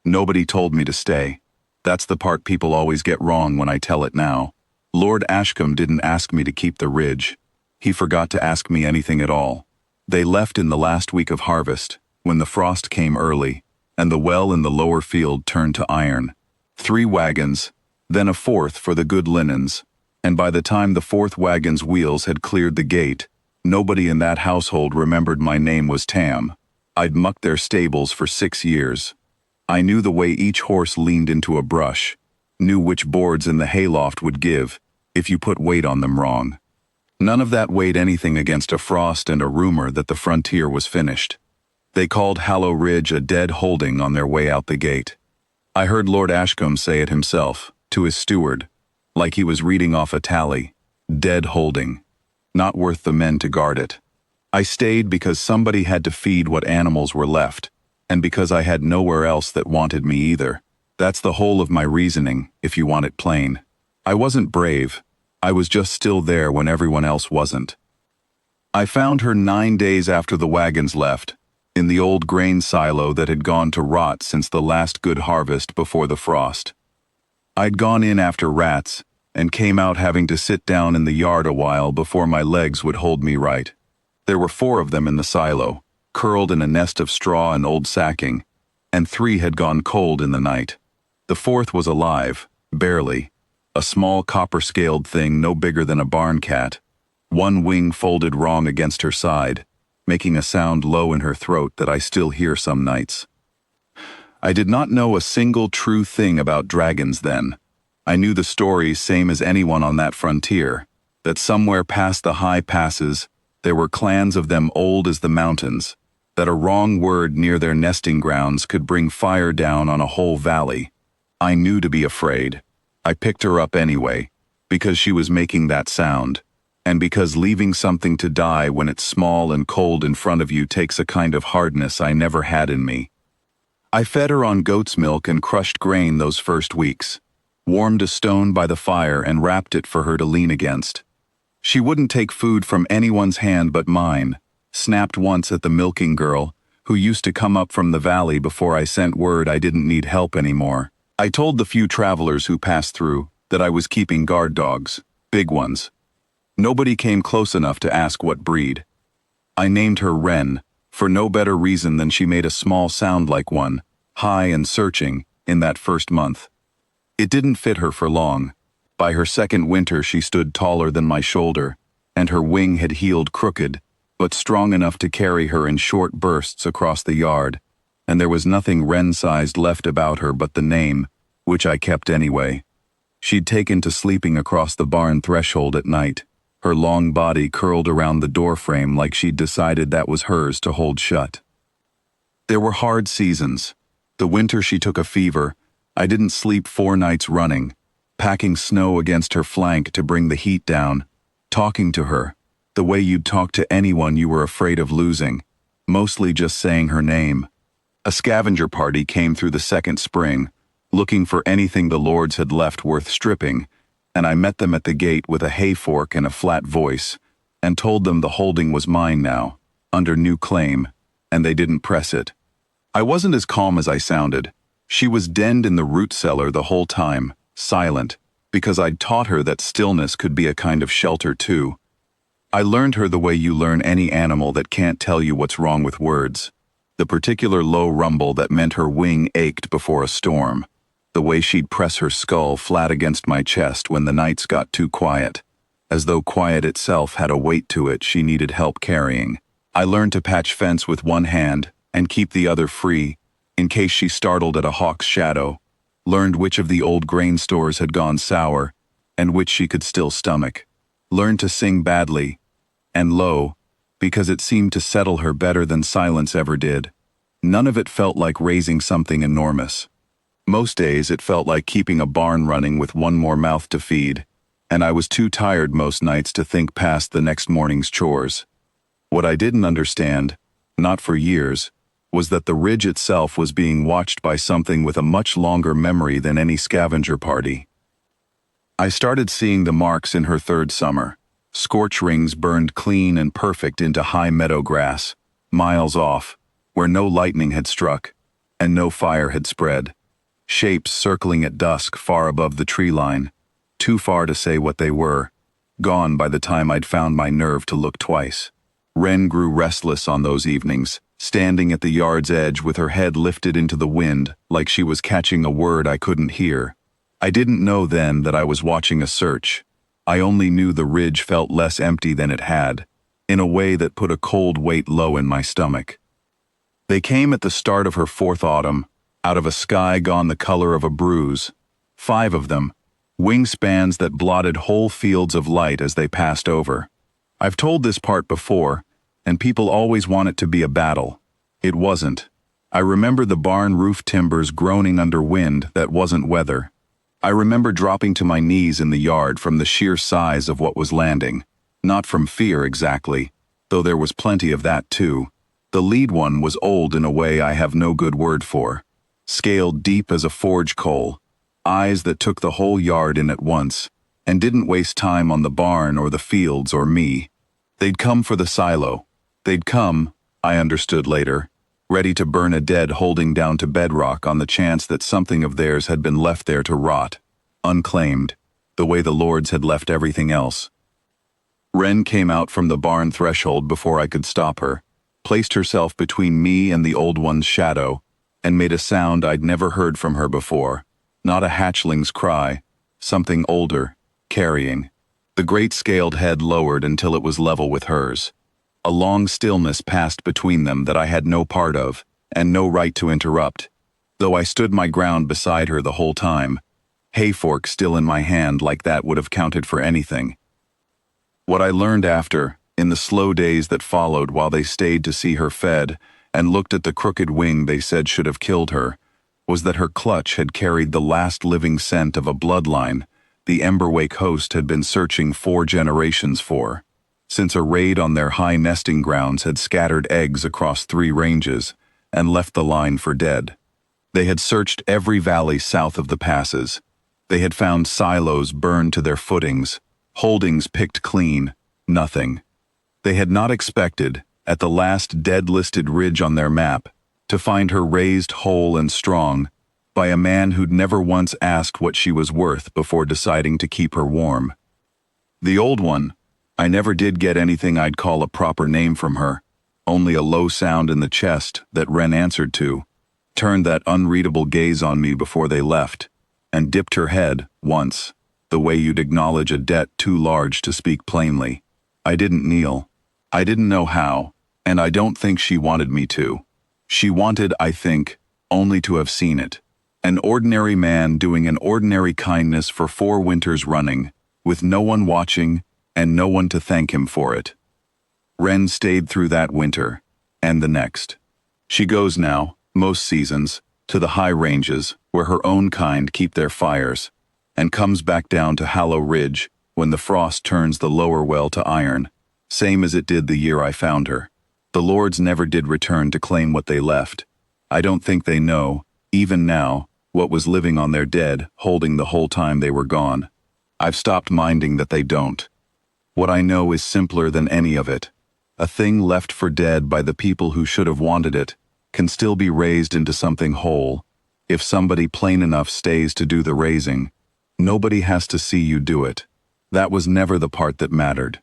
Nobody told me to stay. That's the part people always get wrong when I tell it now. Lord Ashcombe didn't ask me to keep the ridge. He forgot to ask me anything at all. They left in the last week of harvest, when the frost came early, and the well in the lower field turned to iron. 3 wagons, then a 4th for the good linens, and by the time the 4th wagon's wheels had cleared the gate, nobody in that household remembered my name was Tam. I'd mucked their stables for 6 years. I knew the way each horse leaned into a brush, knew which boards in the hayloft would give if you put weight on them wrong. None of that weighed anything against a frost and a rumor that the frontier was finished. They called Hallow Ridge a dead holding on their way out the gate. I heard Lord Ashcombe say it himself, to his steward, like he was reading off a tally. Dead holding. Not worth the men to guard it. I stayed because somebody had to feed what animals were left, and because I had nowhere else that wanted me either. That's the whole of my reasoning, if you want it plain. I wasn't brave. I was just still there when everyone else wasn't. I found her 9 days after the wagons left, in the old grain silo that had gone to rot since the last good harvest before the frost. I'd gone in after rats, and came out having to sit down in the yard a while before my legs would hold me right. There were 4 of them in the silo, curled in a nest of straw and old sacking, and 3 had gone cold in the night. The 4th was alive, barely, a small copper-scaled thing no bigger than a barn cat, one wing folded wrong against her side, making a sound low in her throat that I still hear some nights. I did not know a single true thing about dragons then. I knew the stories same as anyone on that frontier, that somewhere past the high passes there were clans of them old as the mountains, that a wrong word near their nesting grounds could bring fire down on a whole valley. I knew to be afraid. I picked her up anyway, because she was making that sound, and because leaving something to die when it's small and cold in front of you takes a kind of hardness I never had in me. I fed her on goat's milk and crushed grain those first weeks, warmed a stone by the fire and wrapped it for her to lean against. She wouldn't take food from anyone's hand but mine, snapped once at the milking girl, who used to come up from the valley before I sent word I didn't need help anymore. I told the few travelers who passed through that I was keeping guard dogs, big ones. Nobody came close enough to ask what breed. I named her Wren, for no better reason than she made a small sound like one, high and searching, in that first month. It didn't fit her for long. By her second winter she stood taller than my shoulder, and her wing had healed crooked, but strong enough to carry her in short bursts across the yard, and there was nothing wren-sized left about her but the name, which I kept anyway. She'd taken to sleeping across the barn threshold at night, her long body curled around the doorframe like she'd decided that was hers to hold shut. There were hard seasons. The winter she took a fever. I didn't sleep 4 nights running, packing snow against her flank to bring the heat down, talking to her, the way you'd talk to anyone you were afraid of losing, mostly just saying her name. A scavenger party came through the second spring, looking for anything the lords had left worth stripping, and I met them at the gate with a hay fork and a flat voice, and told them the holding was mine now, under new claim, and they didn't press it. I wasn't as calm as I sounded. She was denned in the root cellar the whole time, silent, because I'd taught her that stillness could be a kind of shelter too. I learned her the way you learn any animal that can't tell you what's wrong with words. The particular low rumble that meant her wing ached before a storm. The way she'd press her skull flat against my chest when the nights got too quiet, as though quiet itself had a weight to it she needed help carrying. I learned to patch fence with one hand and keep the other free, in case she startled at a hawk's shadow, learned which of the old grain stores had gone sour, and which she could still stomach, learned to sing badly, and low, because it seemed to settle her better than silence ever did. None of it felt like raising something enormous. Most days it felt like keeping a barn running with one more mouth to feed, and I was too tired most nights to think past the next morning's chores. What I didn't understand, not for years, was that the ridge itself was being watched by something with a much longer memory than any scavenger party. I started seeing the marks in her third summer, scorch rings burned clean and perfect into high meadow grass, miles off, where no lightning had struck, and no fire had spread. Shapes circling at dusk far above the tree line, too far to say what they were, gone by the time I'd found my nerve to look twice. Wren grew restless on those evenings, standing at the yard's edge with her head lifted into the wind like she was catching a word I couldn't hear. I didn't know then that I was watching a search. I only knew the ridge felt less empty than it had, in a way that put a cold weight low in my stomach. They came at the start of her fourth autumn, out of a sky gone the color of a bruise. 5 of them, wingspans that blotted whole fields of light as they passed over. I've told this part before, and people always want it to be a battle. It wasn't. I remember the barn roof timbers groaning under wind that wasn't weather. I remember dropping to my knees in the yard from the sheer size of what was landing. Not from fear exactly, though there was plenty of that too. The lead one was old in a way I have no good word for. Scaled deep as a forge coal, eyes that took the whole yard in at once, and didn't waste time on the barn or the fields or me. They'd come for the silo. They'd come, I understood later, ready to burn a dead holding down to bedrock on the chance that something of theirs had been left there to rot, unclaimed, the way the lords had left everything else. Wren came out from the barn threshold before I could stop her, placed herself between me and the old one's shadow, and made a sound I'd never heard from her before. Not a hatchling's cry, something older, carrying. The great scaled head lowered until it was level with hers. A long stillness passed between them that I had no part of, and no right to interrupt, though I stood my ground beside her the whole time. Hayfork still in my hand like that would have counted for anything. What I learned after, in the slow days that followed while they stayed to see her fed, and looked at the crooked wing they said should have killed her, was that her clutch had carried the last living scent of a bloodline the Emberwake host had been searching 4 generations for, since a raid on their high nesting grounds had scattered eggs across 3 ranges and left the line for dead. They had searched every valley south of the passes. They had found silos burned to their footings, holdings picked clean, nothing. They had not expected, at the last dead-listed ridge on their map, to find her raised whole and strong by a man who'd never once asked what she was worth before deciding to keep her warm. The old one, I never did get anything I'd call a proper name from her, only a low sound in the chest that Wren answered to, turned that unreadable gaze on me before they left, and dipped her head, once, the way you'd acknowledge a debt too large to speak plainly. I didn't kneel. I didn't know how, and I don't think she wanted me to. She wanted, I think, only to have seen it. An ordinary man doing an ordinary kindness for 4 winters running, with no one watching and no one to thank him for it. Wren stayed through that winter, and the next. She goes now, most seasons, to the high ranges where her own kind keep their fires, and comes back down to Hallow Ridge when the frost turns the lower well to iron, same as it did the year I found her. The lords never did return to claim what they left. I don't think they know, even now, what was living on their dead, holding the whole time they were gone. I've stopped minding that they don't. What I know is simpler than any of it. A thing left for dead by the people who should have wanted it can still be raised into something whole, if somebody plain enough stays to do the raising. Nobody has to see you do it. That was never the part that mattered.